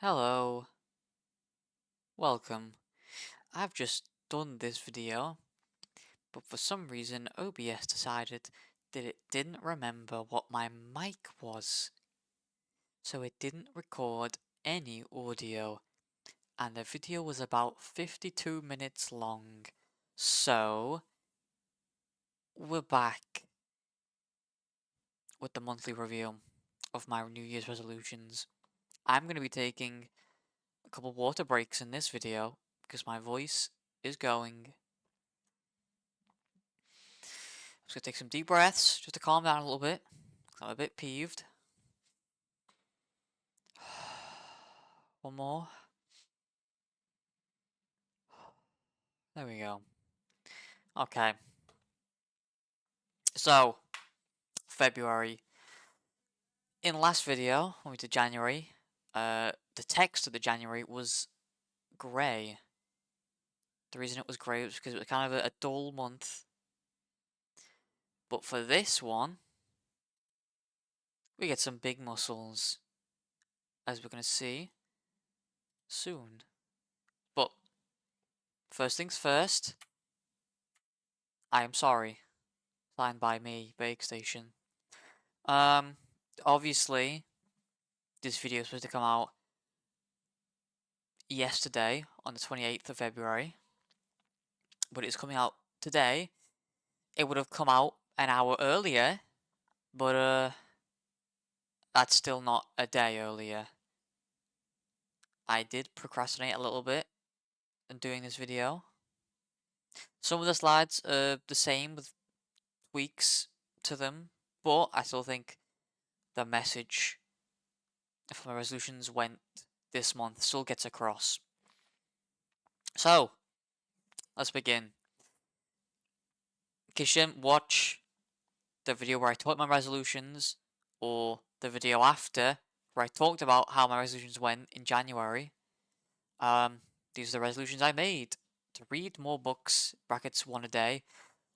Hello, welcome. I've just done this video, but for some reason OBS decided that it didn't remember what my mic was, so it didn't record any audio, and the video was about 52 minutes long. So, we're back with the monthly review of my New Year's resolutions. I'm going to be taking a couple water breaks in this video because my voice is going. Just gonna take some deep breaths just to calm down a little bit. I'm a bit peeved. One more. There we go. Okay. So, February. In the last video, when we did January, the text of the January was grey. The reason it was grey was because it was kind of a dull month. But for this one, we get some big muscles, as we're gonna see soon. But first things first, I am sorry. Signed by me, Beygstation. Obviously, this video is supposed to come out yesterday on the 28th of February, but it's coming out today. It would have come out an hour earlier, but that's still not a day earlier. I did procrastinate a little bit in doing this video. Some of the slides are the same with tweaks to them, but I still think the message for my resolutions went this month still gets across. So, let's begin. In case you didn't watch the video where I taught my resolutions, or the video after where I talked about how my resolutions went in January, these are the resolutions I made. To read more books, brackets 1 a day,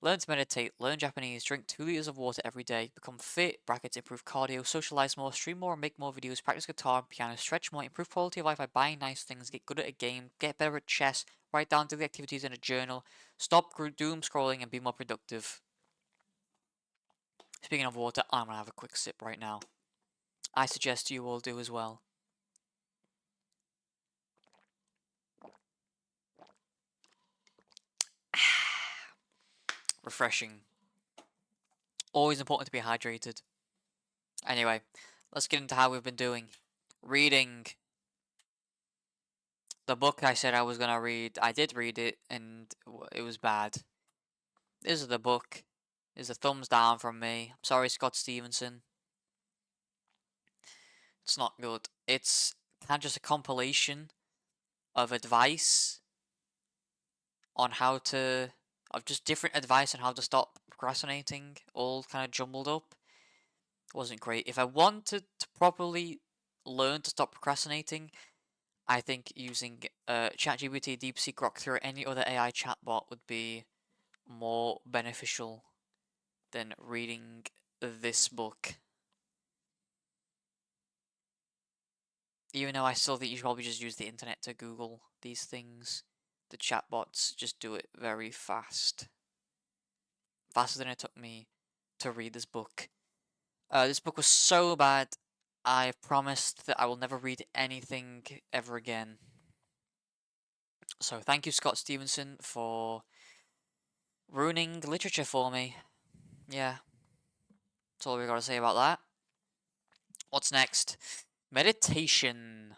learn to meditate, learn Japanese, drink 2 liters of water every day, become fit, brackets improve cardio, socialize more, stream more, make more videos, practice guitar and piano, stretch more, improve quality of life by buying nice things, get good at a game, get better at chess, write down daily activities in a journal, stop doom scrolling and be more productive. Speaking of water, I'm gonna have a quick sip right now. I suggest you all do as well. Refreshing. Always important to be hydrated. Anyway, let's get into how we've been doing. Reading. The book I said I was gonna read, I did read it, and it was bad. This is the book. This is a thumbs down from me. I'm sorry, Scott Stevenson. It's not good. It's kind of just a compilation of advice on how to, of just different advice on how to stop procrastinating, all kind of jumbled up. It wasn't great. If I wanted to properly learn to stop procrastinating, I think using ChatGPT, DeepSeek, Grok, or any other AI chatbot would be more beneficial than reading this book. Even though I still think you should probably just use the internet to Google these things. The chatbots just do it very fast. Faster than it took me to read this book. This book was so bad, I promised that I will never read anything ever again. So thank you, Scott Stevenson, for ruining literature for me. Yeah, that's all we gotta say about that. What's next? Meditation.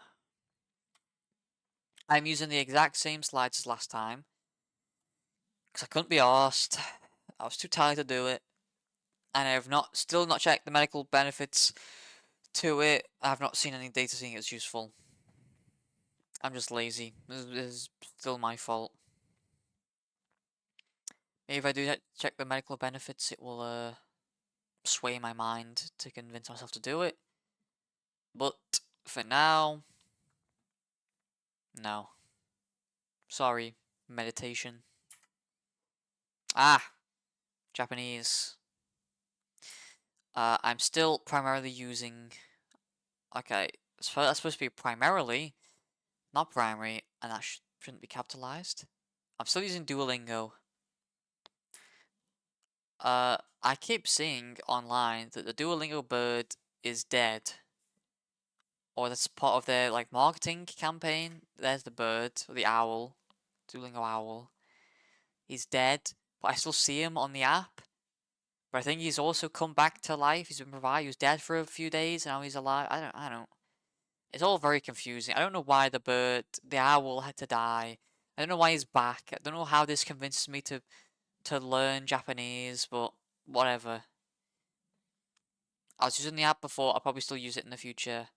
I'm using the exact same slides as last time, because I couldn't be arsed. I was too tired to do it, and I have still not checked the medical benefits to it. I have not seen any data saying it's useful. I'm just lazy. This is still my fault. Maybe if I do check the medical benefits, it will sway my mind to convince myself to do it. But for now, no. Sorry, meditation. Ah, Japanese. I'm still primarily using. Okay, That's supposed to be primarily, not primary, and that shouldn't be capitalized. I'm still using Duolingo. I keep seeing online that the Duolingo bird is dead. Or that's part of their like marketing campaign. There's the bird, or the owl. Duolingo owl. He's dead, but I still see him on the app. But I think he's also come back to life. He's been revived. He was dead for a few days, and now he's alive. I don't. It's all very confusing. I don't know why the owl had to die. I don't know why he's back. I don't know how this convinces me to learn Japanese, but whatever. I was using the app before. I'll probably still use it in the future.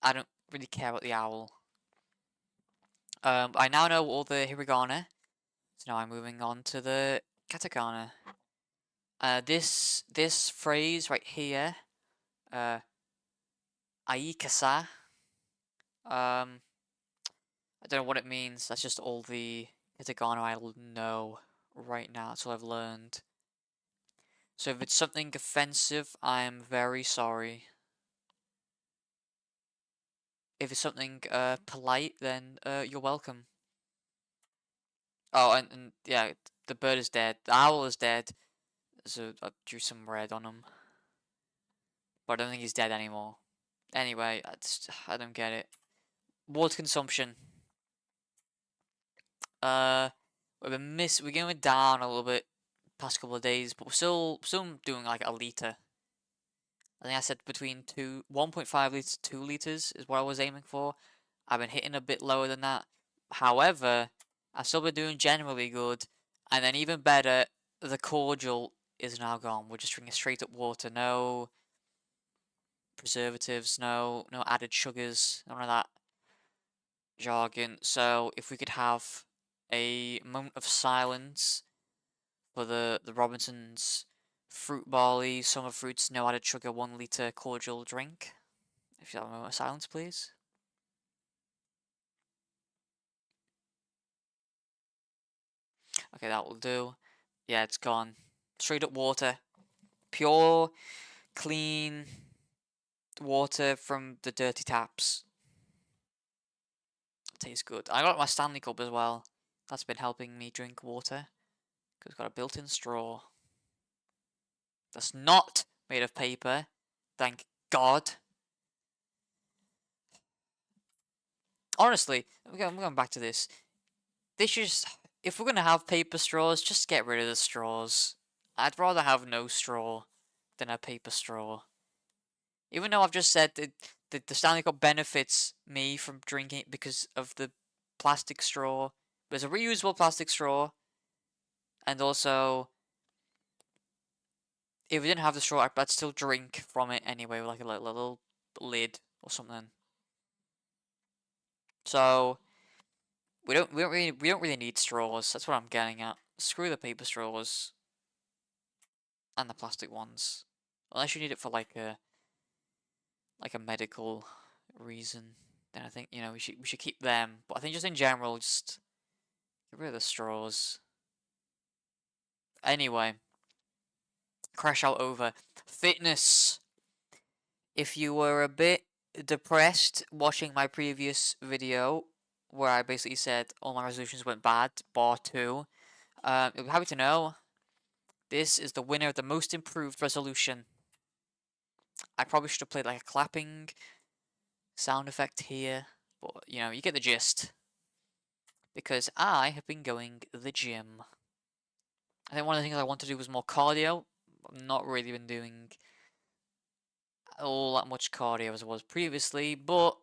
I don't really care about the owl. I now know all the hiragana, so now I'm moving on to the katakana. This phrase right here, aikasa. I don't know what it means. That's just all the katakana I know right now. That's all I've learned. So if it's something offensive, I'm very sorry. If it's something polite, then you're welcome. Oh, and yeah, the bird is dead. The owl is dead. So I drew some red on him. But I don't think he's dead anymore. Anyway, I don't get it. Water consumption. Uh, we're going down a little bit past couple of days, but we're still doing like a liter. I think I said between 1.5 liters to 2 liters is what I was aiming for. I've been hitting a bit lower than that. However, I've still been doing generally good, and then even better, the cordial is now gone. We're just drinking straight up water, no preservatives, no added sugars, none of that jargon. So if we could have a moment of silence for the Robinsons fruit barley, summer fruits, no added sugar, 1 liter cordial drink. If you have a moment of silence, please. Okay, that will do. Yeah, it's gone. Straight up water. Pure, clean water from the dirty taps. Tastes good. I got my Stanley Cup as well. That's been helping me drink water. Because it's got a built-in straw. That's not made of paper. Thank God. Honestly, I'm going back to this. They should just, if we're going to have paper straws, just get rid of the straws. I'd rather have no straw than a paper straw. Even though I've just said that the Stanley Cup benefits me from drinking it because of the plastic straw. There's a reusable plastic straw. And also, if we didn't have the straw, I'd still drink from it anyway, with like a little lid or something. So we don't really need straws. That's what I'm getting at. Screw the paper straws and the plastic ones, unless you need it for like a medical reason. Then I think we should keep them. But I think just in general, just get rid of the straws. Anyway, crash out over fitness. If you were a bit depressed watching my previous video, where I basically said all my resolutions went bad, bar 2, you'll be happy to know this is the winner of the most improved resolution. I probably should have played like a clapping sound effect here, but you get the gist. Because I have been going to the gym. I think one of the things I want to do was more cardio. I've not really been doing all that much cardio as I was previously, but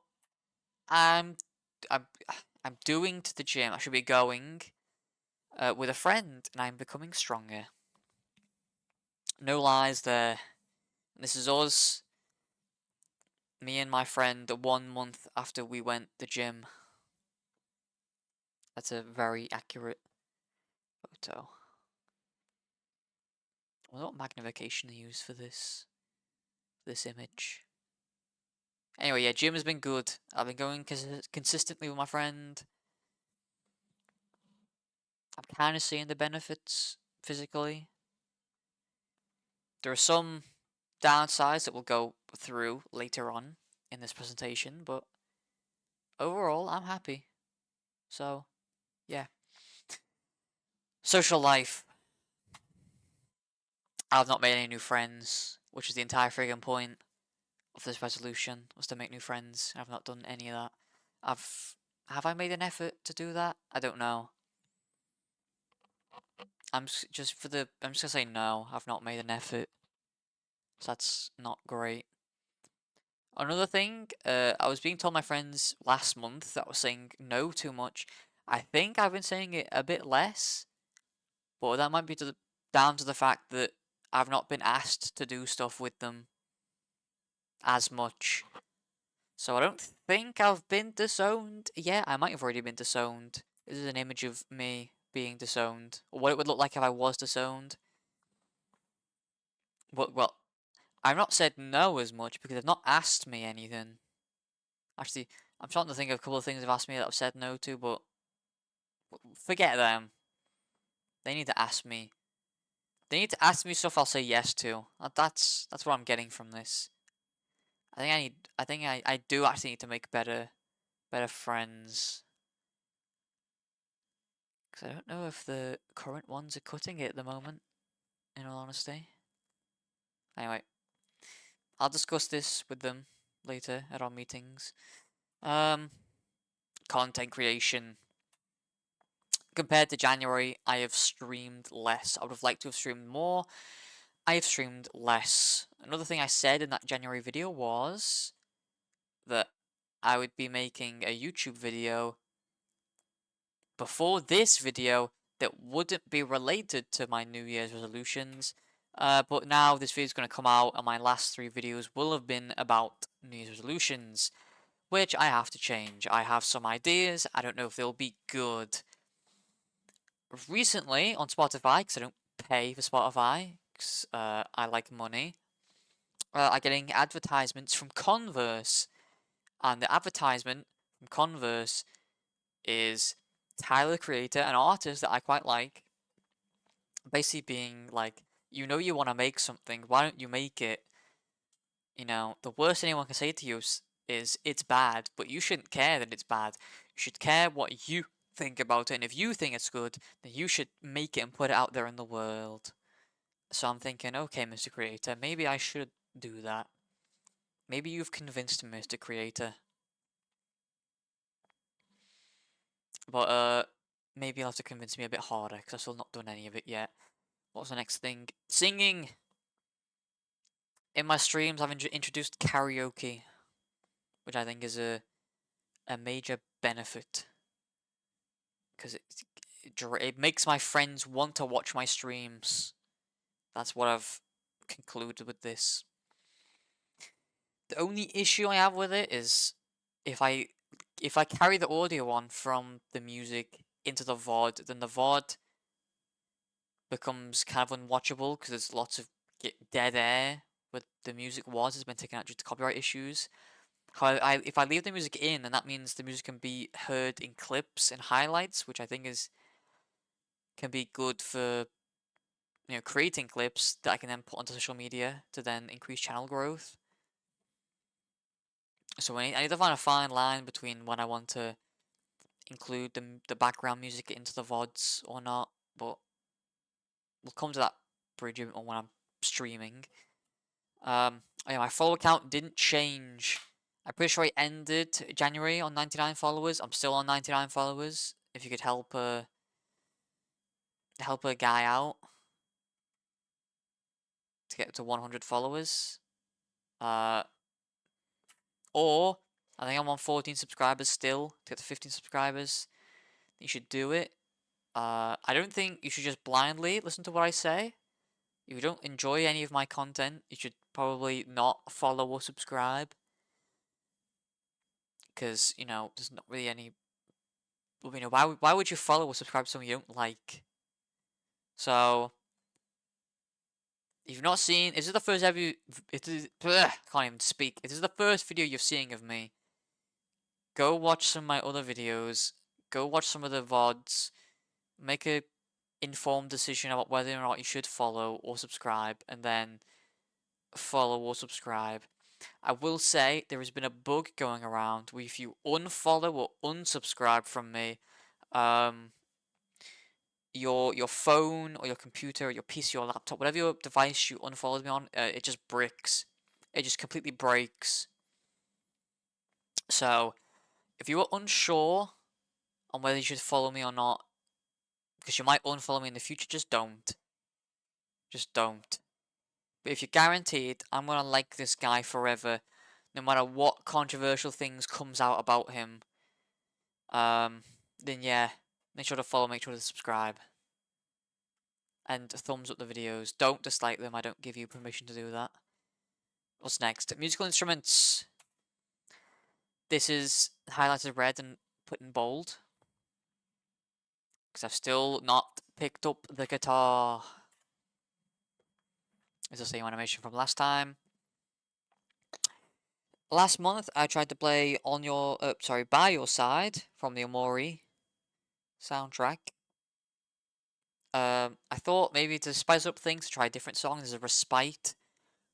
I'm I'm I'm doing to the gym. I should be going with a friend, and I'm becoming stronger. No lies there. This is us, me and my friend, 1 month after we went the gym. That's a very accurate photo. I wonder what magnification they use for this image. Anyway, yeah, gym has been good. I've been going consistently with my friend. I'm kind of seeing the benefits physically. There are some downsides that we'll go through later on. in this presentation, but overall, I'm happy. So, yeah. Social life. I've not made any new friends, which is the entire friggin' point of this resolution, was to make new friends. I've not done any of that. Have I made an effort to do that? I don't know. I'm just gonna say no. I've not made an effort, so that's not great. Another thing, I was being told my friends last month that I was saying no too much. I think I've been saying it a bit less, but that might be down to the fact that I've not been asked to do stuff with them as much. So I don't think I've been disowned. Yeah, I might have already been disowned. This is an image of me being disowned, or what it would look like if I was disowned. Well, I've not said no as much because they've not asked me anything. Actually, I'm trying to think of a couple of things they've asked me that I've said no to, but forget them. They need to ask me. They need to ask me stuff I'll say yes to. That's what I'm getting from this. I think I do actually need to make better friends. Because I don't know if the current ones are cutting it at the moment, in all honesty. Anyway, I'll discuss this with them later at our meetings. Content creation. Compared to January, I have streamed less. I would have liked to have streamed more. I have streamed less. Another thing I said in that January video was that I would be making a YouTube video before this video that wouldn't be related to my New Year's resolutions. But now this video is going to come out and my last 3 videos will have been about New Year's resolutions, which I have to change. I have some ideas. I don't know if they'll be good. Recently on Spotify, because I don't pay for Spotify, because I like money, I'm getting advertisements from Converse. And the advertisement from Converse is Tyler Creator, an artist that I quite like, basically being like, you know you want to make something, why don't you make it? You know, the worst anyone can say to you is it's bad, but you shouldn't care that it's bad. You should care what you think about it, and if you think it's good, then you should make it and put it out there in the world. So I'm thinking, okay, Mr. Creator, maybe I should do that. Maybe you've convinced me, Mr. Creator. But, maybe you'll have to convince me a bit harder, because I've still not done any of it yet. What's the next thing? Singing! In my streams, I've introduced karaoke, which I think is a major benefit. Because it makes my friends want to watch my streams. That's what I've concluded with this. The only issue I have with it is if I carry the audio on from the music into the VOD, then the VOD becomes kind of unwatchable because there's lots of dead air where the music has been taken out due to copyright issues. However, if I leave the music in, then that means the music can be heard in clips and highlights, which I think can be good for creating clips that I can then put onto social media to then increase channel growth. So I need to find a fine line between when I want to include the background music into the VODs or not, but we'll come to that bridge when I'm streaming. My follower count didn't change. I'm pretty sure I ended January on 99 followers. I'm still on 99 followers. If you could help a guy out to get to 100 followers. Or I think I'm on 14 subscribers still to get to 15 subscribers. You should do it. I don't think you should just blindly listen to what I say. If you don't enjoy any of my content, you should probably not follow or subscribe. Because, there's not really any... why would you follow or subscribe to someone you don't like? So, if you've not seen... This is the first ever... I can't even speak. If this is the first video you're seeing of me, go watch some of my other videos. Go watch some of the VODs. Make a informed decision about whether or not you should follow or subscribe, and then follow or subscribe. I will say there has been a bug going around where if you unfollow or unsubscribe from me, um, your phone or your computer or your PC or laptop, whatever your device you unfollowed me on, it just bricks. It just completely breaks. So if you are unsure on whether you should follow me or not, because you might unfollow me in the future, just don't. Just don't. But if you're guaranteed, I'm gonna like this guy forever, no matter what controversial things comes out about him. Um, then yeah, make sure to follow, make sure to subscribe, and thumbs up the videos. Don't dislike them. I don't give you permission to do that. What's next? Musical instruments. This is highlighted red and put in bold because I've still not picked up the guitar. It's the same animation from last time. Last month, I tried to play By Your Side from the Amori soundtrack. I thought maybe to spice up things, try different songs. There's a Respite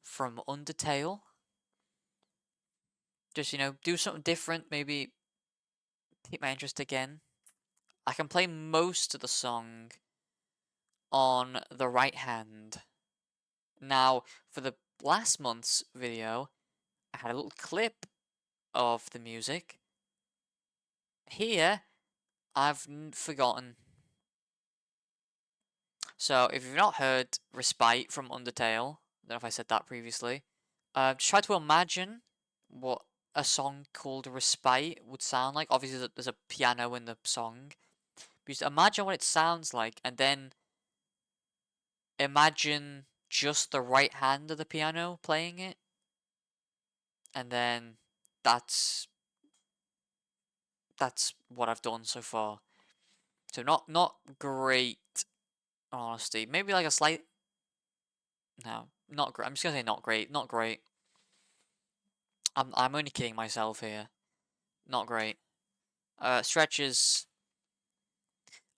from Undertale. Just, do something different, maybe pique my interest again. I can play most of the song on the right hand. Now, for the last month's video, I had a little clip of the music. Here, I've forgotten. So, if you've not heard Respite from Undertale, I don't know if I said that previously, just try to imagine what a song called Respite would sound like. Obviously, there's a piano in the song. But just imagine what it sounds like, and then imagine just the right hand of the piano playing it. And then that's what I've done so far. So not great, honesty. Maybe like a slight. No, not great. I'm just gonna say not great. Not great. I'm only kidding myself here. Not great. Stretches.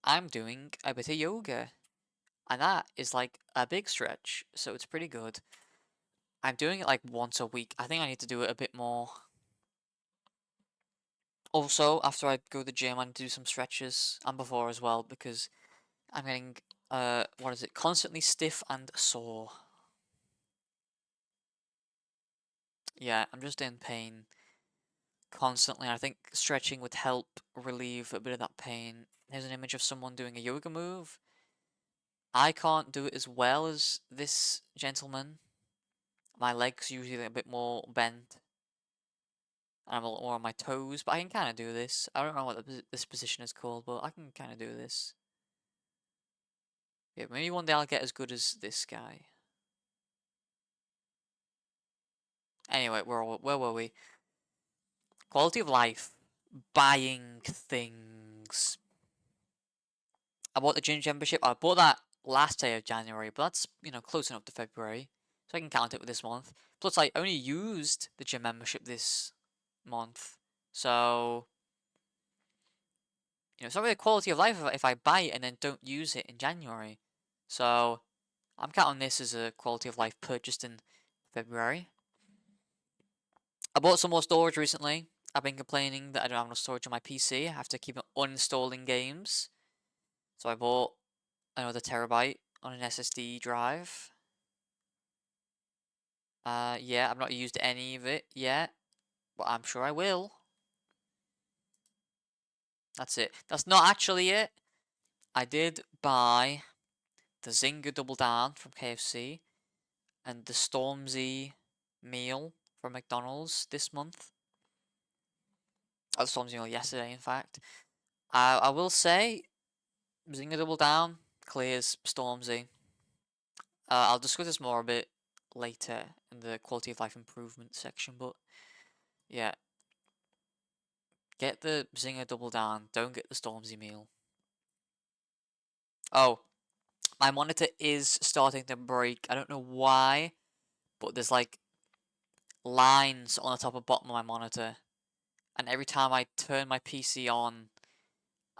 I'm doing a bit of yoga, and that is like a big stretch, so it's pretty good. I'm doing it like once a week. I think I need to do it a bit more. Also, after I go to the gym, I need to do some stretches, and before as well, because I'm getting, what is it? Constantly stiff and sore. Yeah, I'm just in pain constantly. I think stretching would help relieve a bit of that pain. Here's an image of someone doing a yoga move. I can't do it as well as this gentleman. My legs usually a bit more bent. And I'm a lot more on my toes, but I can kind of do this. I don't know what this position is called, but I can kind of do this. Yeah, maybe one day I'll get as good as this guy. Anyway, where were we? Quality of life. Buying things. I bought the gym membership. I bought that last day of January, but that's, close enough to February. So I can count it with this month. Plus, I only used the gym membership this month. So, it's not really a quality of life if I buy it and then don't use it in January. So, I'm counting this as a quality of life purchased in February. I bought some more storage recently. I've been complaining that I don't have enough storage on my PC. I have to keep uninstalling games. So I bought another terabyte on an SSD drive. Yeah, I've not used any of it yet, but I'm sure I will. That's it. That's not actually it. I did buy the Zinger Double Down from KFC and the Stormzy meal from McDonald's this month. Oh, the Stormzy meal yesterday, in fact. I will say, Zinger Double Down clears Stormzy. I'll discuss this more a bit later in the quality of life improvement section, but yeah. Get the Zinger Double Down, don't get the Stormzy meal. Oh, my monitor is starting to break. I don't know why, but there's like lines on the top and bottom of my monitor. And every time I turn my PC on,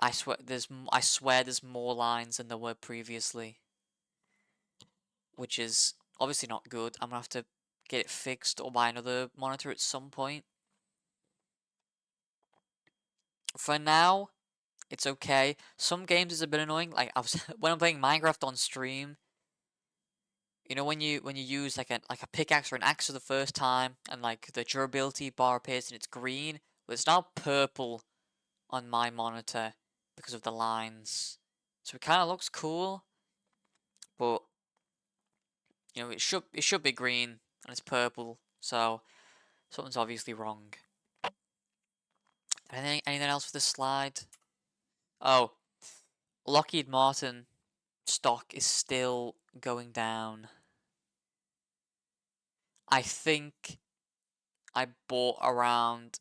I swear there's more lines than there were previously. Which is obviously not good. I'm gonna have to get it fixed or buy another monitor at some point. For now, it's okay. Some games is a bit annoying. Like when I'm playing Minecraft on stream, you know when you use like a pickaxe or an axe for the first time, and like the durability bar appears and it's green, but it's now purple on my monitor because of the lines. So it kind of looks cool, but you know it should be green and it's purple. So something's obviously wrong. Anything else for this slide? Oh, Lockheed Martin stock is still going down. I think I bought around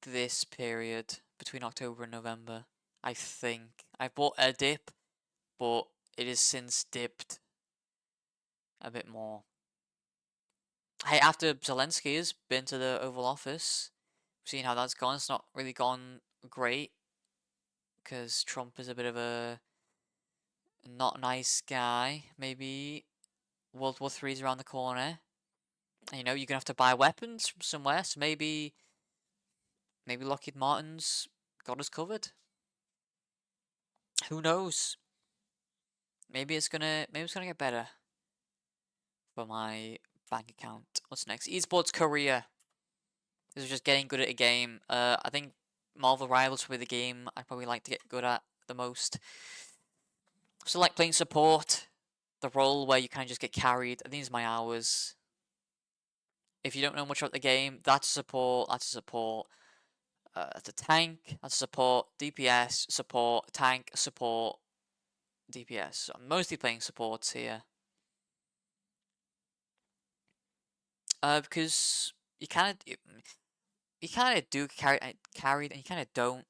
this period between October and November. I think I bought a dip, but it has since dipped a bit more. Hey, after Zelensky has been to the Oval Office, seeing how that's gone, it's not really gone great because Trump is a bit of a not nice guy. Maybe World War III is around the corner. And, you know, you're gonna have to buy weapons from somewhere, so maybe Lockheed Martin's got us covered. Who knows? Maybe it's gonna get better for my bank account. What's next? Esports Korea. This is just getting good at a game. I think Marvel Rivals will be the game I'd probably like to get good at the most. So like playing support, the role where you kind of just get carried. I think these are my hours. If you don't know much about the game, that's a support. That's a support. That's a tank. That's a support. DPS support. Tank support. DPS. So I'm mostly playing supports here. Because you kind of do carried and you kind of don't.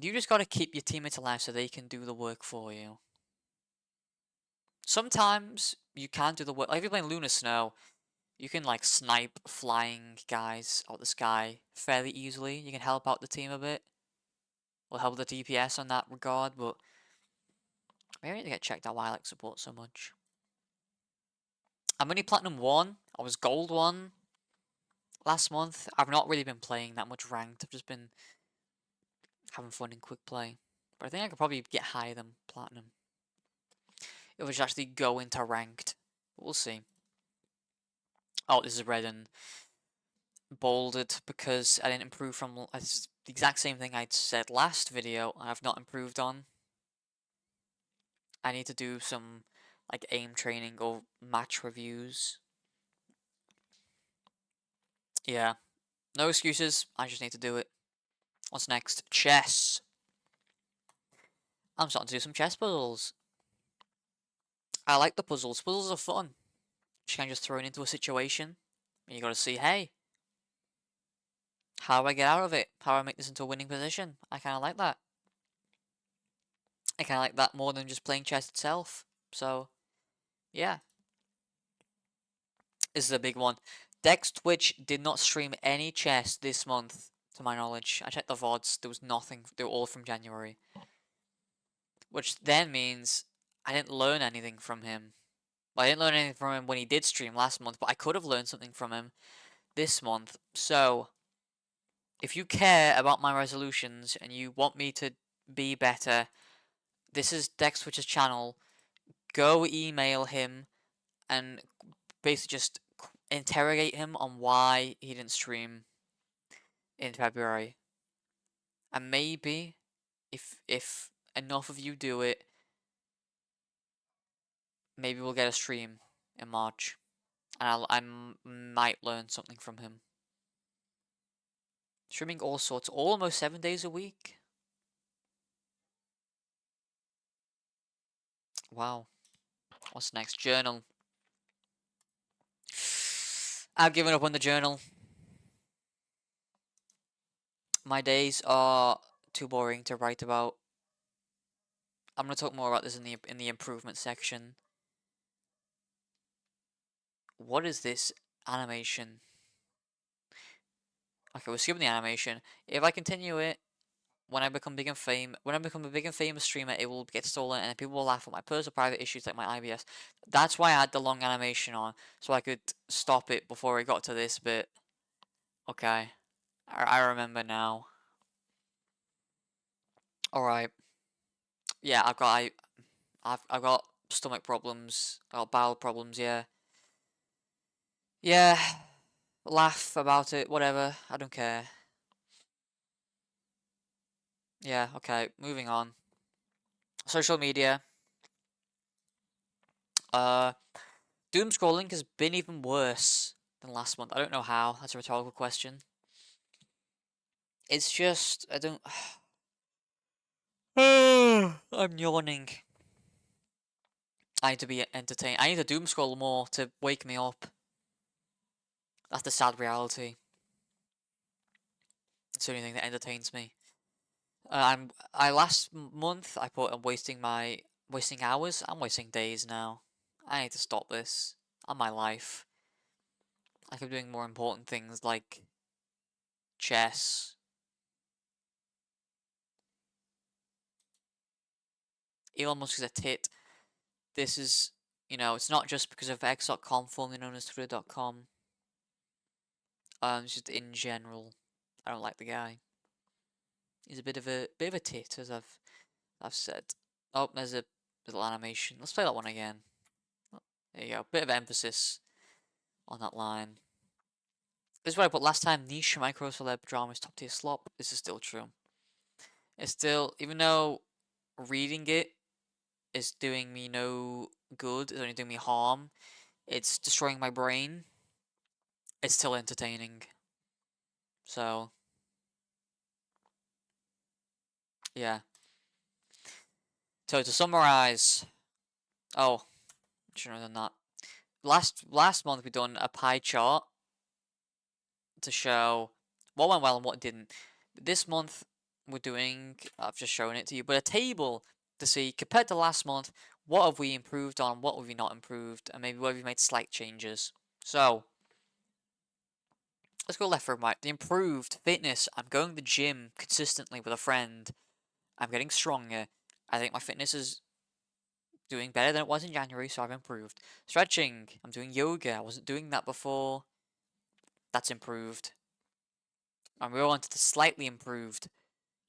You just got to keep your teammates alive so they can do the work for you. Sometimes you can do the work. Like if you're playing Lunar Snow, you can like snipe flying guys out the sky fairly easily. You can help out the team a bit. Or help the DPS on that regard, but maybe I need to get checked out why I like support so much. I'm only Platinum 1. I was Gold 1 last month. I've not really been playing that much ranked. I've just been having fun in quick play. But I think I could probably get higher than Platinum if I should actually go into ranked. But we'll see. Oh, this is red and bolded because I didn't improve from. It's the exact same thing I'd said last video and I've not improved on. I need to do some like aim training or match reviews. Yeah. No excuses. I just need to do it. What's next? Chess. I'm starting to do some chess puzzles. I like the puzzles. Puzzles are fun. You can just throw it into a situation and you gotta see, hey, how do I get out of it? How do I make this into a winning position? I kinda like that. I kinda like that more than just playing chess itself. So, yeah. This is a big one. Dex Twitch did not stream any chess this month, to my knowledge. I checked the VODs, there was nothing. They were all from January. Which then means I didn't learn anything from him. Well, I didn't learn anything from him when he did stream last month, but I could have learned something from him this month. So, if you care about my resolutions and you want me to be better, this is Dex Twitch's channel. Go email him and basically just interrogate him on why he didn't stream in February. And maybe if enough of you do it, maybe we'll get a stream in March. And I might learn something from him. Streaming all sorts, almost 7 days a week. Wow. What's next? Journal. I've given up on the journal. My days are too boring to write about. I'm gonna talk more about this in the improvement section. What is this animation? Okay, we're skipping the animation. If I continue it, when I become when I become a big and famous streamer, it will get stolen, and people will laugh at my personal private issues like my IBS. That's why I had the long animation on, so I could stop it before it got to this bit. Okay, I remember now. All right, yeah, I've got stomach problems, I got bowel problems. Yeah, yeah. Laugh about it, whatever. I don't care. Yeah, okay. Moving on. Social media. Uh, doom scrolling has been even worse than last month. I don't know how. That's a rhetorical question. It's just I don't. I'm yawning. I need to be entertained. I need to doom scroll more to wake me up. That's the sad reality. It's the only thing that entertains me. I last month I put I'm wasting hours. I'm wasting days now. I need to stop this. On my life. I could be doing more important things like chess. Elon Musk is a tit. This is, it's not just because of X.com, formerly known as Twitter.com. It's just in general. I don't like the guy. He's a bit of a tit, as I've said. Oh, there's a little animation. Let's play that one again. Oh, there you go. Bit of emphasis on that line. This is what I put last time. Niche micro celeb dramas top tier slop. This is still true. It's still, even though reading it is doing me no good, it's only doing me harm, it's destroying my brain, it's still entertaining. So, yeah. So to summarize, oh, should have done that. Last month we done a pie chart to show what went well and what didn't. This month we're doing, I've just shown it to you, but a table to see compared to last month, what have we improved on, what have we not improved, and maybe where we made slight changes. So, let's go left from right. The improved fitness. I'm going to the gym consistently with a friend. I'm getting stronger. I think my fitness is doing better than it was in January, so I've improved. Stretching. I'm doing yoga. I wasn't doing that before. That's improved. And we're on to the slightly improved.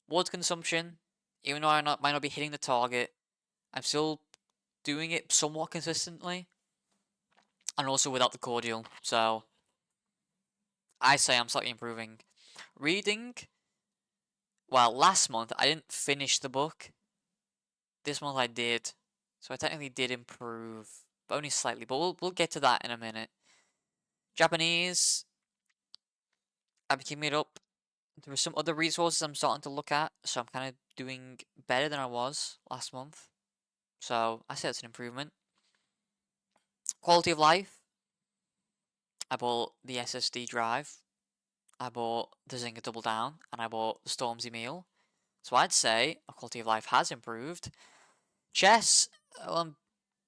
Water consumption. Even though might not be hitting the target, I'm still doing it somewhat consistently. And also without the cordial. So, I say I'm slightly improving. Reading. Well, last month I didn't finish the book. This month I did. So I technically did improve. But only slightly. But we'll get to that in a minute. Japanese. I'm keeping it up. There are some other resources I'm starting to look at. So I'm kind of doing better than I was last month. So I say it's an improvement. Quality of life. I bought the SSD drive. I bought the Zynga Double Down. And I bought the Stormzy meal. So I'd say our quality of life has improved. Chess.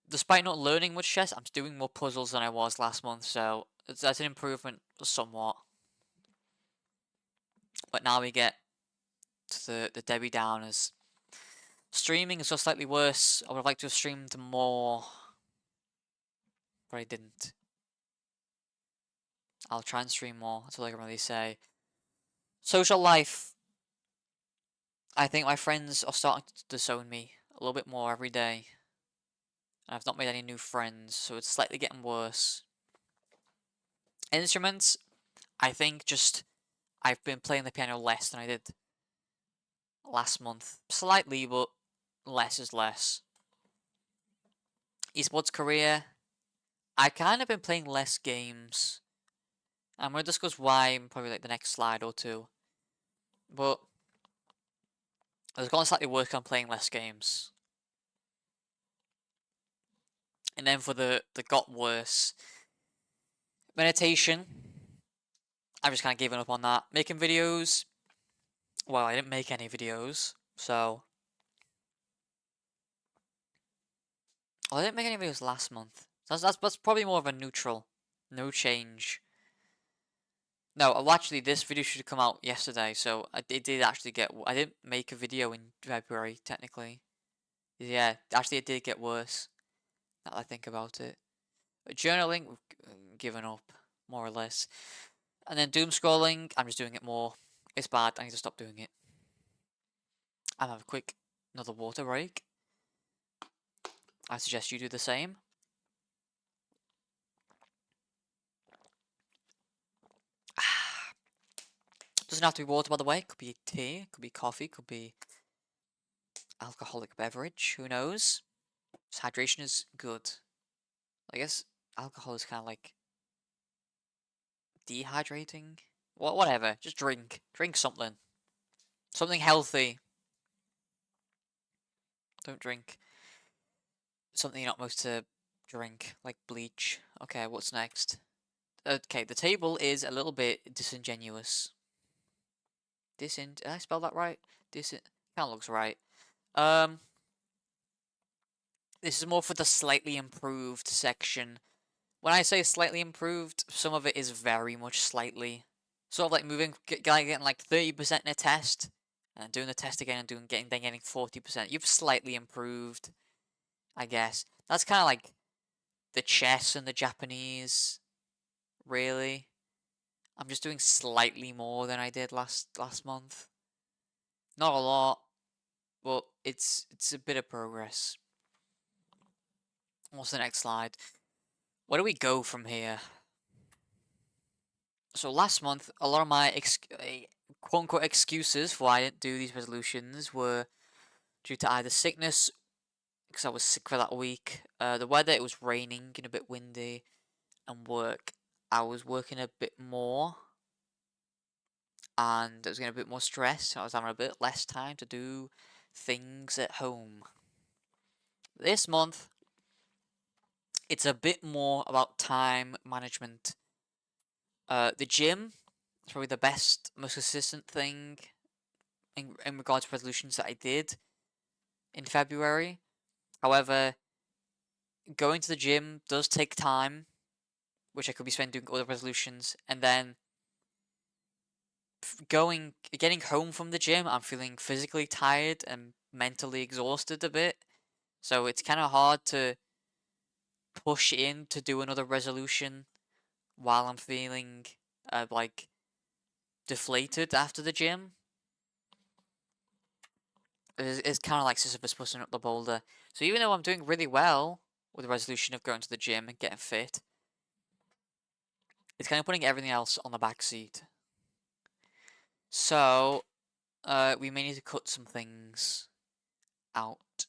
Despite not learning much chess, I'm doing more puzzles than I was last month, so that's an improvement somewhat. But now we get to the Debbie Downers. Streaming is just slightly worse. I would have liked to have streamed more, but I didn't. I'll try and stream more, that's all I can really say. Social life. I think my friends are starting to disown me a little bit more every day. And I've not made any new friends, so it's slightly getting worse. Instruments. I think just I've been playing the piano less than I did last month. Slightly, but less is less. Esports career. I kind of been playing less games. I'm going to discuss why in probably like the next slide or two. But I've gotten slightly worse on playing less games. And then for the got worse. Meditation. I've just kind of given up on that. Making videos. Well, I didn't make any videos. So. Well, I didn't make any videos last month. That's probably more of a neutral. No change. No, well, actually, this video should have come out yesterday, so it did actually get. I didn't make a video in February, technically. Yeah, actually, it did get worse. Now that I think about it. But journaling, given up, more or less. And then doom scrolling, I'm just doing it more. It's bad. I need to stop doing it. I'll have a quick another water break. I suggest you do the same. Doesn't have to be water, by the way. Could be tea, could be coffee, could be alcoholic beverage. Who knows? Just hydration is good. I guess alcohol is kind of like dehydrating. Whatever. Just drink. Drink something. Something healthy. Don't drink something you're not supposed to drink, like bleach. Okay, what's next? Okay, the table is a little bit disingenuous. Did I spell that right? Kind of looks right. This is more for the slightly improved section. When I say slightly improved, some of it is very much slightly. Sort of like getting like 30% in a test, and doing the test again and getting 40%. You've slightly improved, I guess. That's kind of like the chess and the Japanese, really. I'm just doing slightly more than I did last month. Not a lot, but it's a bit of progress. What's the next slide? Where do we go from here? So last month, a lot of my quote unquote excuses for why I didn't do these resolutions were due to either sickness, because I was sick for that week, the weather, it was raining and a bit windy, and work. I was working a bit more, and I was getting a bit more stress. I was having a bit less time to do things at home. This month, it's a bit more about time management. The gym is probably the best, most consistent thing in regards to resolutions that I did in February. However, going to the gym does take time, which I could be spending doing other resolutions, and then getting home from the gym, I'm feeling physically tired and mentally exhausted a bit. So it's kind of hard to push in to do another resolution while I'm feeling like deflated after the gym. It's kind of like Sisyphus pushing up the boulder. So even though I'm doing really well with the resolution of going to the gym and getting fit, it's kind of putting everything else on the back seat. So we may need to cut some things out.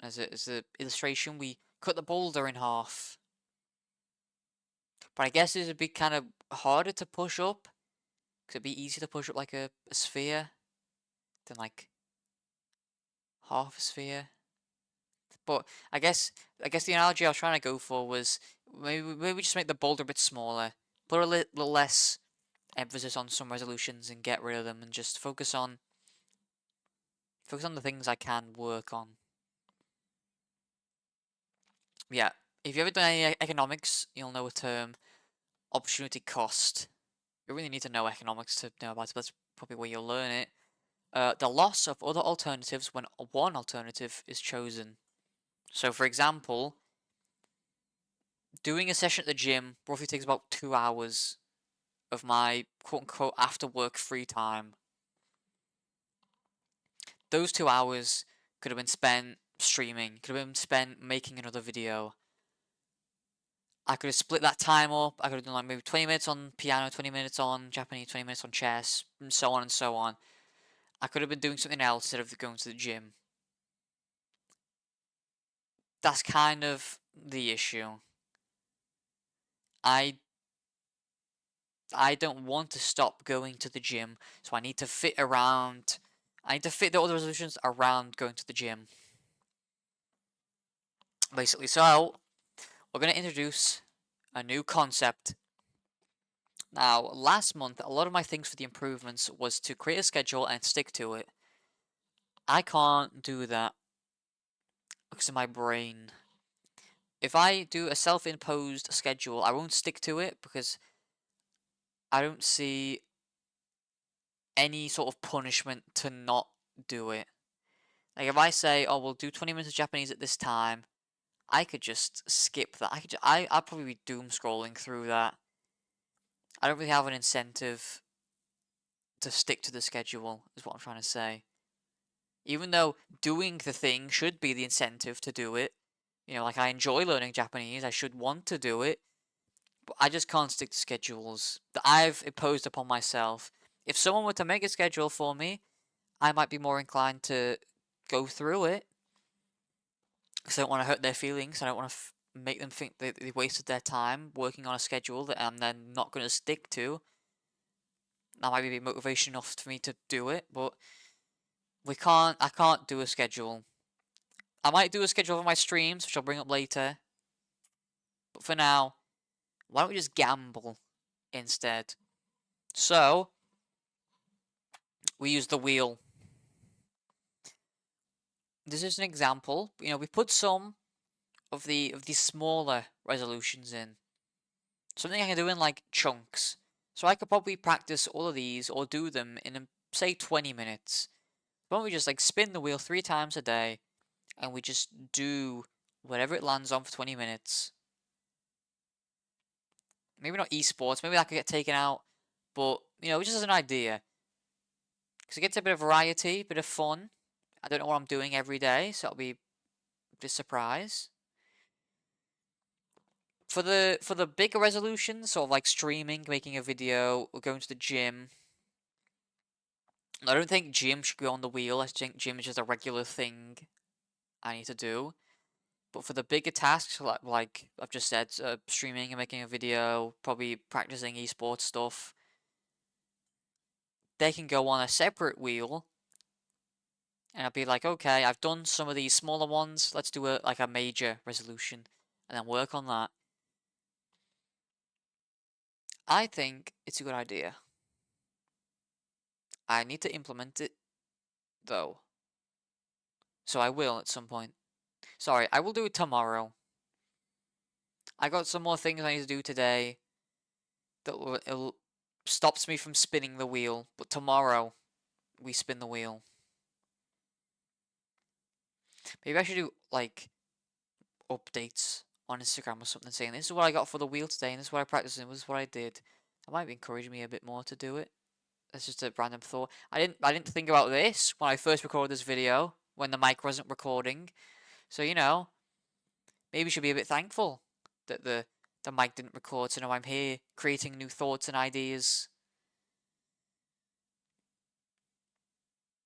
As a illustration, we cut the boulder in half. But I guess it would be kind of harder to push up, because it'd be easier to push up like a sphere than like half a sphere. But I guess the analogy I was trying to go for was maybe just make the boulder a bit smaller, put a little less emphasis on some resolutions and get rid of them, and just focus on the things I can work on. Yeah, if you ever done any economics, you'll know a term, opportunity cost. You really need to know economics to know about it, but that's probably where you'll learn it. The loss of other alternatives when one alternative is chosen. So, for example, doing a session at the gym roughly takes about 2 hours of my quote unquote after work free time. Those 2 hours could have been spent streaming, could have been spent making another video. I could have split that time up. I could have done like maybe 20 minutes on piano, 20 minutes on Japanese, 20 minutes on chess, and so on and so on. I could have been doing something else instead of going to the gym. That's kind of the issue. I don't want to stop going to the gym, so I need to fit the other resolutions around going to the gym. Basically, so we're going to introduce a new concept. Now, last month, a lot of my things for the improvements was to create a schedule and stick to it. I can't do that because of my brain. If I do a self-imposed schedule, I won't stick to it because I don't see any sort of punishment to not do it. Like if I say, "Oh, we'll do 20 minutes of Japanese at this time," I could just skip that. I'd probably be doom scrolling through that. I don't really have an incentive to stick to the schedule, is what I'm trying to say. Even though doing the thing should be the incentive to do it. You know, like I enjoy learning Japanese, I should want to do it, but I just can't stick to schedules that I've imposed upon myself. If someone were to make a schedule for me, I might be more inclined to go through it because I don't want to hurt their feelings. I don't want to make them think that they wasted their time working on a schedule that I'm then not going to stick to. That might be motivation enough for me to do it, but I can't do a schedule. I might do a schedule for my streams, which I'll bring up later. But for now, why don't we just gamble instead? So, we use the wheel. This is an example. You know, we put some of the smaller resolutions in. Something I can do in like chunks. So I could probably practice all of these or do them in say 20 minutes. Why don't we just like spin the wheel 3 times a day and we just do whatever it lands on for 20 minutes. Maybe not esports, maybe that could get taken out, but you know, just as an idea. Because it gets a bit of variety, a bit of fun. I don't know what I'm doing every day, so it'll be a surprise. For the bigger resolutions, sort of like streaming, making a video, or going to the gym. I don't think gym should be on the wheel. I think gym is just a regular thing I need to do. But for the bigger tasks, like I've just said, streaming and making a video, probably practicing esports stuff, they can go on a separate wheel. And I'll be like, okay, I've done some of these smaller ones. Let's do a major resolution, and then work on that. I think it's a good idea. I need to implement it, though. So I will at some point. Sorry, I will do it tomorrow. I got some more things I need to do today that stops me from spinning the wheel. But tomorrow, we spin the wheel. Maybe I should do, like, updates on Instagram or something saying, this is what I got for the wheel today, and this is what I practiced, and this is what I did. That might encourage me a bit more to do it. That's just a random thought. I didn't think about this when I first recorded this video, when the mic wasn't recording. So, you know, maybe you should be a bit thankful that the mic didn't record, so now I'm here creating new thoughts and ideas.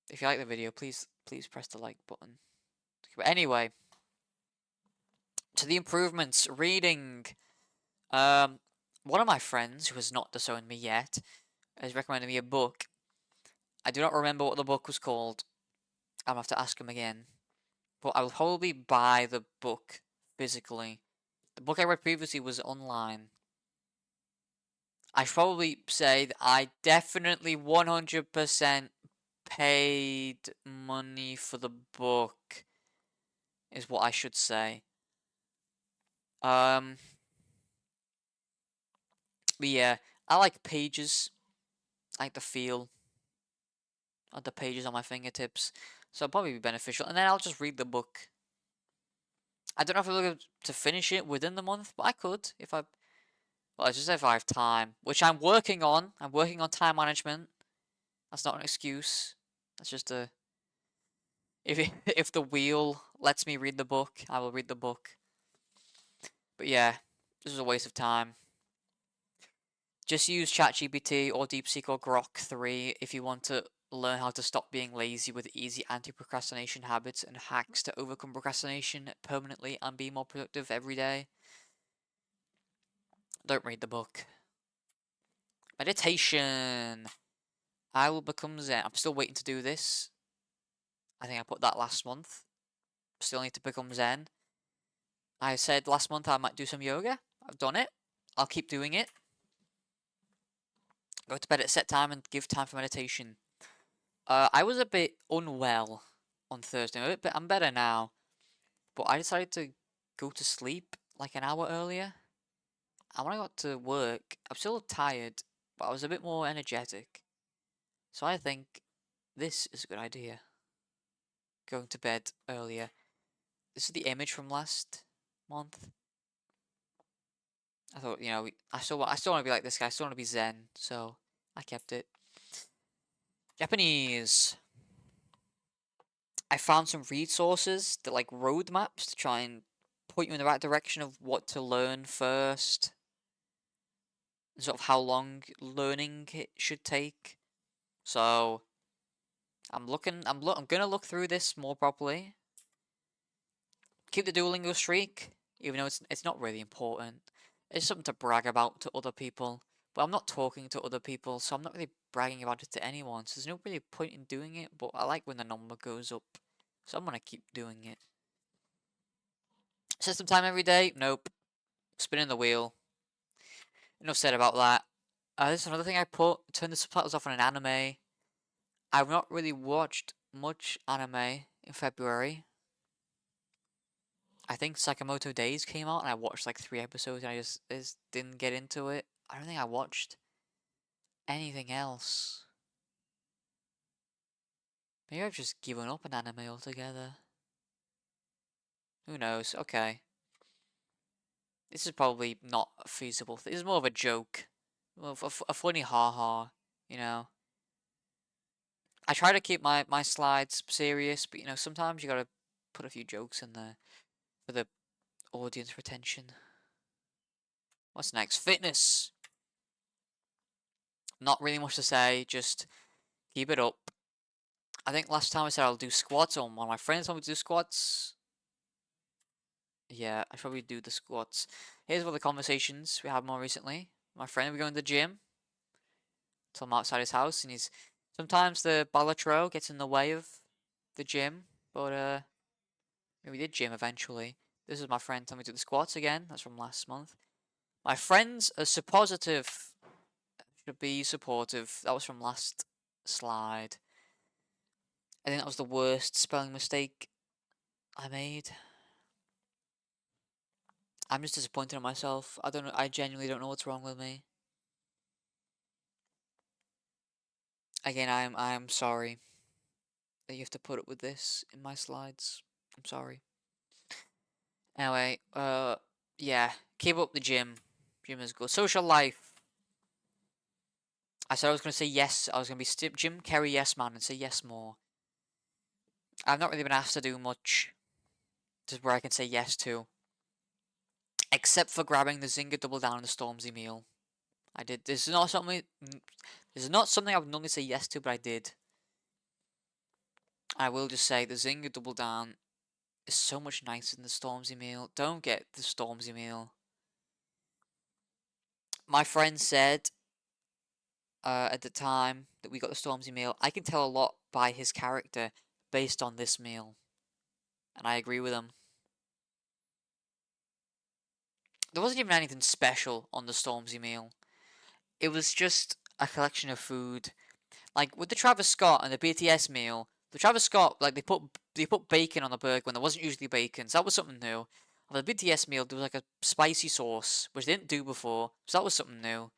If you like the video, please press the like button. But anyway, to the improvements. Reading. One of my friends, who has not disowned me yet, has recommended me a book. I do not remember what the book was called. I'll have to ask him again. But I will probably buy the book physically. The book I read previously was online. I should probably say that I definitely 100% paid money for the book, is what I should say. But yeah, I like pages. I like the feel of the pages on my fingertips. So it'll probably be beneficial. And then I'll just read the book. I don't know if I'm going to finish it within the month, but I could if I... Well, it's just if I have time, which I'm working on. I'm working on time management. That's not an excuse. That's just a... If the wheel lets me read the book, I will read the book. But yeah, this is a waste of time. Just use ChatGPT or DeepSeek or Grok 3 if you want to learn how to stop being lazy with easy anti-procrastination habits and hacks to overcome procrastination permanently and be more productive every day. Don't read the book. Meditation. I will become Zen. I'm still waiting to do this. I think I put that last month. Still need to become Zen. I said last month I might do some yoga. I've done it. I'll keep doing it. Go to bed at a set time and give time for meditation. I was a bit unwell on Thursday. I'm better now. But I decided to go to sleep like an hour earlier. And when I got to work, I'm still tired. but I was a bit more energetic. So I think this is a good idea. Going to bed earlier. This is the image from last month. I thought, I still want to be like this guy. I still want to be zen, so I kept it. Japanese. I found some resources that like roadmaps to try and point you in the right direction of what to learn first, sort of how long learning it should take. So I'm gonna look through this more properly. Keep the Duolingo streak, even though it's not really important. It's something to brag about to other people. But I'm not talking to other people, so I'm not really bragging about it to anyone. So there's no really point in doing it, but I like when the number goes up. So I'm gonna keep doing it. System time every day? Nope. Spinning the wheel. Enough said about that. This is another thing I put. Turn the subtitles off on an anime. I've not really watched much anime in February. I think Sakamoto Days came out and I watched like 3 episodes and I just didn't get into it. I don't think I watched anything else. Maybe I've just given up on anime altogether. Who knows? Okay. This is probably not feasible. This is more of a joke. More of a funny ha-ha, you know. I try to keep my slides serious, but sometimes you gotta put a few jokes in there for the audience retention. What's next? Fitness. Not really much to say, just keep it up. I think last time I said I'll do squats, or one of my friends told me to do squats. Yeah, I should probably do the squats. Here's one of the conversations we had more recently. My friend, we go in the gym. Till I'm outside his house, and sometimes the balatro gets in the way of the gym, but we did gym eventually. This is my friend telling me to do the squats again. That's from last month. My friends are suppositive. Should be supportive. That was from last slide. I think that was the worst spelling mistake I made. I'm just disappointed in myself. I don't know. I genuinely don't know what's wrong with me. Again, I'm sorry that you have to put up with this in my slides. I'm sorry. Anyway, yeah, keep up the gym. Gym is good. Social life. I said I was gonna say yes. I was gonna be Jim Carrey yes man and say yes more. I've not really been asked to do much. Just where I can say yes to, except for grabbing the Zinger Double Down and the Stormzy meal. I did. This is not something. This is not something I would normally say yes to, but I did. I will just say the Zinger Double Down is so much nicer than the Stormzy meal. Don't get the Stormzy meal. My friend said at the time that we got the Stormzy meal, I can tell a lot by his character based on this meal. And I agree with him. There wasn't even anything special on the Stormzy meal. It was just a collection of food. Like with the Travis Scott and the BTS meal, the Travis Scott, like they put bacon on the burger when there wasn't usually bacon, so that was something new. On the BTS meal, there was like a spicy sauce, which they didn't do before, so that was something new.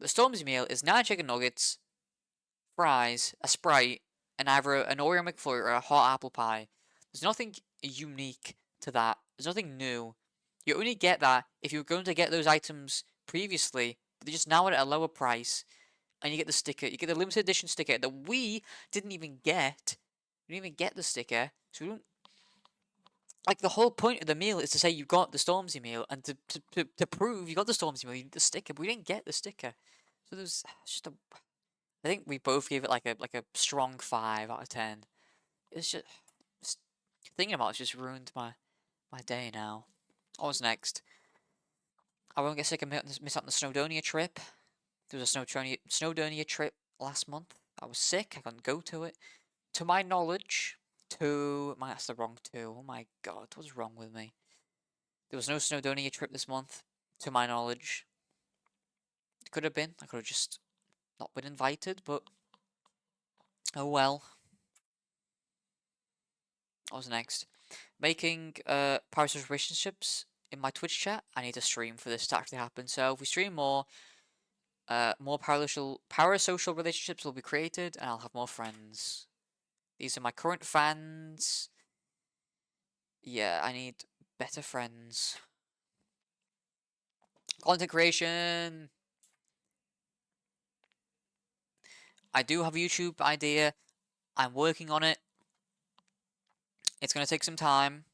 The Stormzy meal is 9 chicken nuggets, fries, a Sprite, and either an Oreo McFlurry or a hot apple pie. There's nothing unique to that. There's nothing new. You only get that if you were going to get those items previously, but they're just now at a lower price, and you get the sticker. You get the limited edition sticker that we didn't even get. We didn't even get the sticker, so we don't. Like the whole point of the meal is to say you got the Stormzy meal, and to prove you got the Stormzy meal, you need the sticker. But we didn't get the sticker, so there's just a. I think we both gave it like a strong 5 out of 10. It's just thinking about it's just ruined my day now. What's next? I won't get sick of miss out on the Snowdonia trip. There was a Snowdonia trip last month. I was sick. I couldn't go to it. To my knowledge, that's the wrong two. Oh my god, what's wrong with me? There was no Snowdonia trip this month, to my knowledge. It could have been. I could have just not been invited, but oh well. What was next? Making parasocial relationships in my Twitch chat. I need to stream for this to actually happen. So if we stream more, More parasocial relationships will be created, and I'll have more friends. These are my current fans. Yeah, I need better friends. Content creation. I do have a YouTube idea. I'm working on it. It's going to take some time.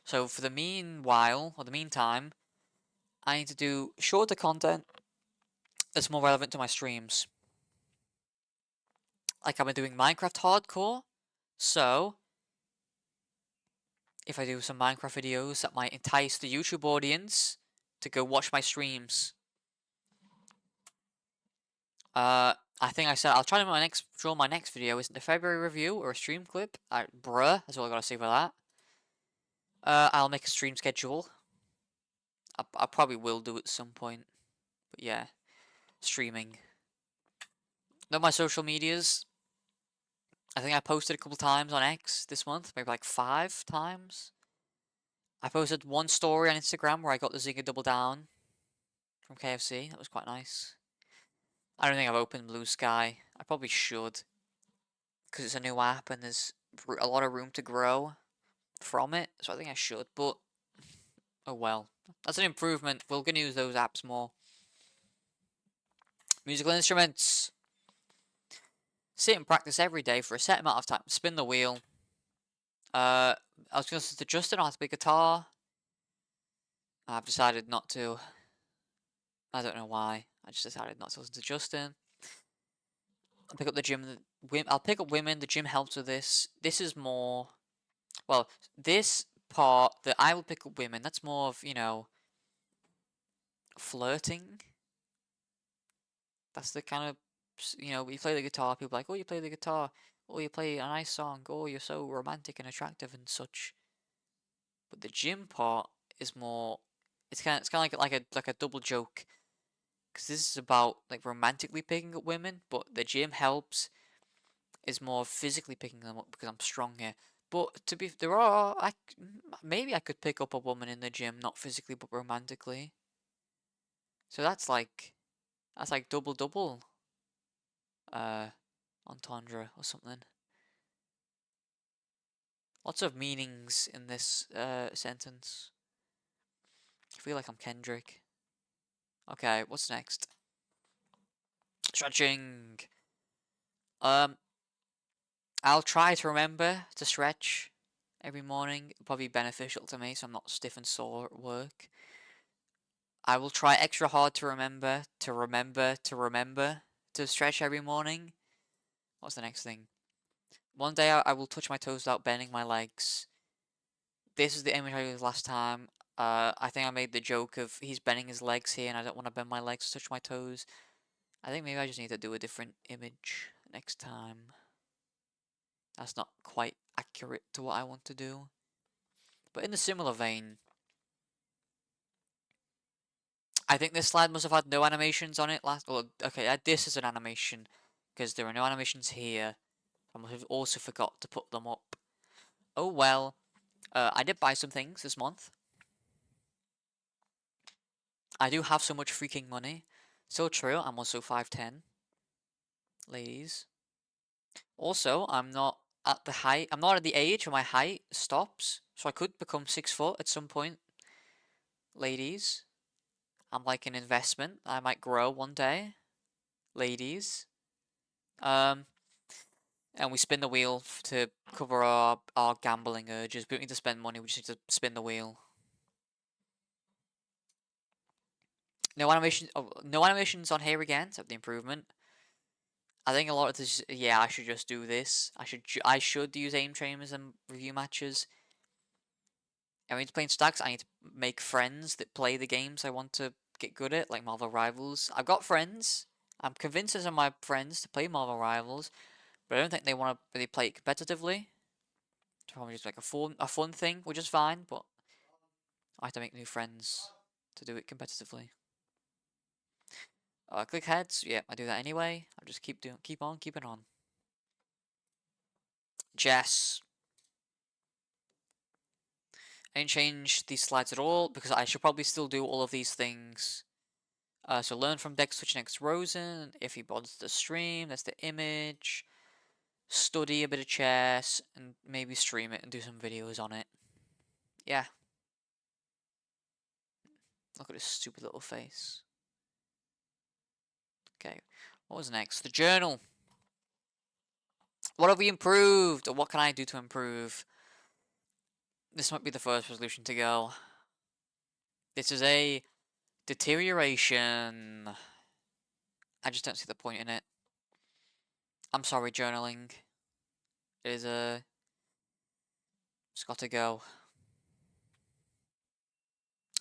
So for the meanwhile, or the meantime, I need to do shorter content that's more relevant to my streams. Like I've been doing Minecraft hardcore. So if I do some Minecraft videos that might entice the YouTube audience to go watch my streams. I think I said I'll try to draw my next video isn't a February review or a stream clip. Bruh, that's all I gotta say for that. I'll make a stream schedule. I probably will do at some point, but yeah, streaming. Know my social medias. I think I posted a couple times on X this month, maybe like 5 times. I posted one story on Instagram where I got the Zinger Double Down from KFC. That was quite nice. I don't think I've opened Blue Sky. I probably should, because it's a new app and there's a lot of room to grow from it. So I think I should, but oh well. That's an improvement. We're going to use those apps more. Musical instruments. Sit and practice every day for a set amount of time. Spin the wheel. I was going to say to Justin, I have to play guitar. I've decided not to. I don't know why. I just decided not to listen to Justin. I'll pick up the gym. I'll pick up women. The gym helps with this. This is more. Well, this part that I will pick up women. That's more of flirting. That's the kind of you play the guitar. People are like, oh, you play the guitar. Oh, you play a nice song. Oh, you're so romantic and attractive and such. But the gym part is more. It's kind of like a double joke. Because this is about like romantically picking up women, but the gym helps is more physically picking them up because I'm stronger. But maybe I could pick up a woman in the gym, not physically but romantically. So that's like double double uh entendre or something. Lots of meanings in this sentence. I feel like I'm Kendrick. Okay, what's next? Stretching. Um, I'll try to remember to stretch every morning. It'll probably be beneficial to me so I'm not stiff and sore at work. I will try extra hard to remember to stretch every morning. What's the next thing? One day I will touch my toes without bending my legs. This is the image I used last time. I think I made the joke of he's bending his legs here and I don't want to bend my legs to touch my toes. I think maybe I just need to do a different image next time. That's not quite accurate to what I want to do. But in a similar vein, I think this slide must have had no animations on it last. Well, okay, this is an animation because there are no animations here. I must have also forgot to put them up. Oh well. I did buy some things this month. I do have so much freaking money. So true, I'm also 5'10", ladies. Also, I'm not at the height. I'm not at the age where my height stops, so I could become 6 foot at some point, ladies. I'm like an investment. I might grow one day, ladies. Um, and we spin the wheel to cover our gambling urges. We don't need to spend money. We just need to spin the wheel. No animation. Oh, no animations on here again, except the improvement. I think a lot of this. Yeah, I should just do this. I should use aim trainers and review matches. I mean, to play in stacks, I need to make friends that play the games I want to get good at, like Marvel Rivals. I've got friends. I'm convinced those are my friends to play Marvel Rivals, but I don't think they want to really play it competitively. It's probably just like a fun thing, which is fine, but I have to make new friends to do it competitively. Click heads, yeah, I do that anyway. I just keep on keeping on. Jess. I didn't change these slides at all because I should probably still do all of these things So learn from Beygstation X Rosen. If he mods the stream, that's the image. Study a bit of chess and maybe stream it and do some videos on it. Yeah. Look at his stupid little face. Okay. What was next? The journal. What have we improved? Or what can I do to improve? This might be the first resolution to go. This is a deterioration. I just don't see the point in it. I'm sorry, journaling. It is a... It's got to go.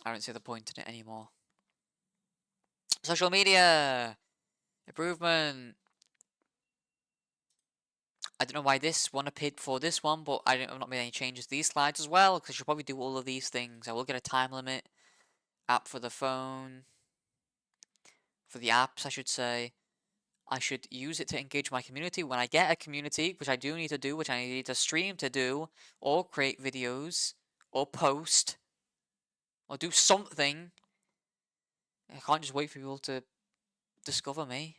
I don't see the point in it anymore. Social media! Improvement! I don't know why this one appeared before this one, but I've not made any changes to these slides as well, because I should probably do all of these things. I will get a time limit. App for the phone. For the apps, I should say. I should use it to engage my community. When I get a community, which I do need to do, which I need to stream to do, or create videos, or post, or do something, I can't just wait for people to discover me.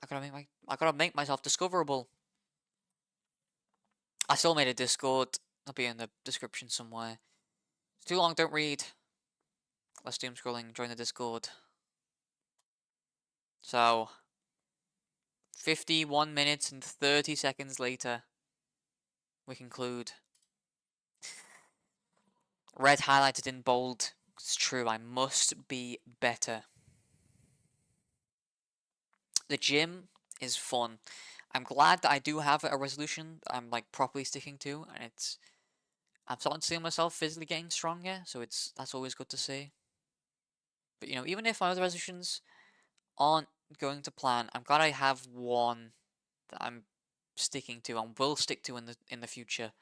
I gotta make myself discoverable. I still made a Discord. It'll be in the description somewhere. It's too long, don't read. Let's doom scrolling, join the Discord. So, 51 minutes and 30 seconds later, we conclude. Red highlighted in bold. It's true, I must be better. The gym is fun. I'm glad that I do have a resolution that I'm like properly sticking to, and I'm starting to see myself physically getting stronger, so that's always good to see. But you know, even if my other resolutions aren't going to plan, I'm glad I have one that I'm sticking to and will stick to in the future.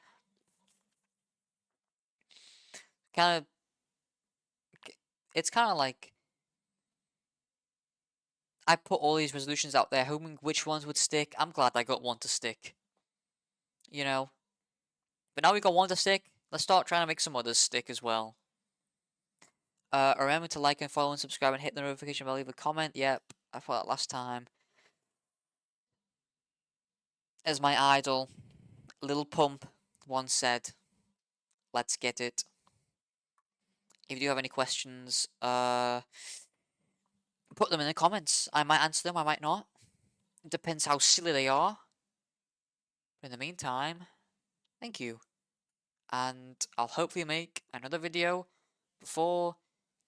Kind of, it's kind of like I put all these resolutions out there, hoping which ones would stick. I'm glad I got one to stick. You know, but now we got one to stick. Let's start trying to make some others stick as well. Remember to like and follow and subscribe and hit the notification bell. Leave a comment. Yep, I thought that last time. As my idol, Lil Pump, once said, "Let's get it." If you do have any questions, put them in the comments. I might answer them, I might not. It depends how silly they are. But in the meantime, thank you. And I'll hopefully make another video before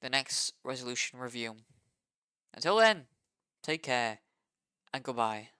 the next resolution review. Until then, take care and goodbye.